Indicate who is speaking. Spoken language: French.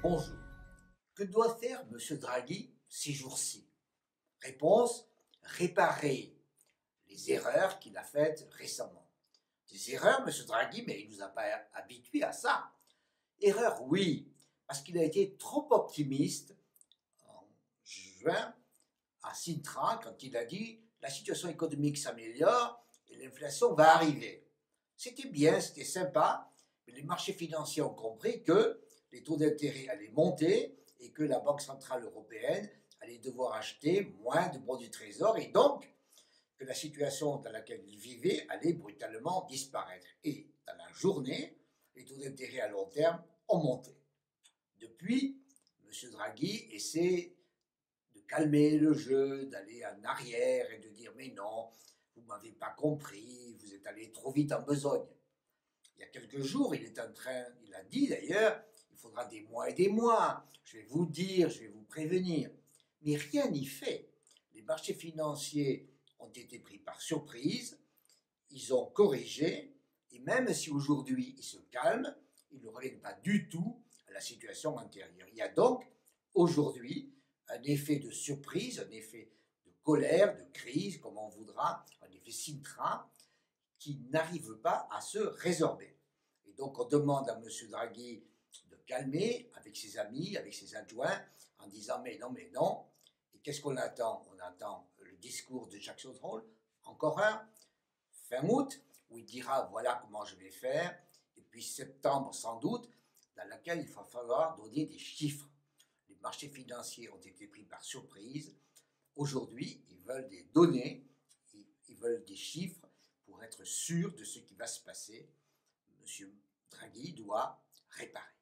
Speaker 1: Bonjour. Que doit faire M. Draghi ces jours-ci? Réponse, réparer les erreurs qu'il a faites récemment. Des erreurs, M. Draghi, mais il ne nous a pas habitués à ça. Erreur, oui, parce qu'il a été trop optimiste en juin à Sintra quand il a dit la situation économique s'améliore et l'inflation va arriver. C'était bien, c'était sympa, mais les marchés financiers ont compris que les taux d'intérêt allaient monter et que la Banque centrale européenne allait devoir acheter moins de bons du trésor et donc que la situation dans laquelle il vivait allait brutalement disparaître. Et dans la journée, les taux d'intérêt à long terme ont monté. Depuis, M. Draghi essaie de calmer le jeu, d'aller en arrière et de dire mais non, vous ne m'avez pas compris, vous êtes allé trop vite en besogne. Il y a quelques jours, il a dit d'ailleurs, il faudra des mois et des mois, je vais vous dire, je vais vous prévenir. Mais rien n'y fait. Les marchés financiers ont été pris par surprise, ils ont corrigé, et même si aujourd'hui ils se calment, ils ne reviennent pas du tout à la situation antérieure. Il y a donc aujourd'hui un effet de surprise, un effet de colère, de crise, comme on voudra, un effet Sintra, qui n'arrive pas à se résorber. Et donc on demande à M. Draghi de calmer avec ses amis, avec ses adjoints, en disant mais non. Et qu'est-ce qu'on attend? On attend le discours de Jackson Hole, encore un, fin août, où il dira voilà comment je vais faire, et puis septembre sans doute, dans laquelle il va falloir donner des chiffres. Les marchés financiers ont été pris par surprise. Aujourd'hui, ils veulent des données, ils veulent des chiffres pour être sûr de ce qui va se passer. M. Draghi doit réparer.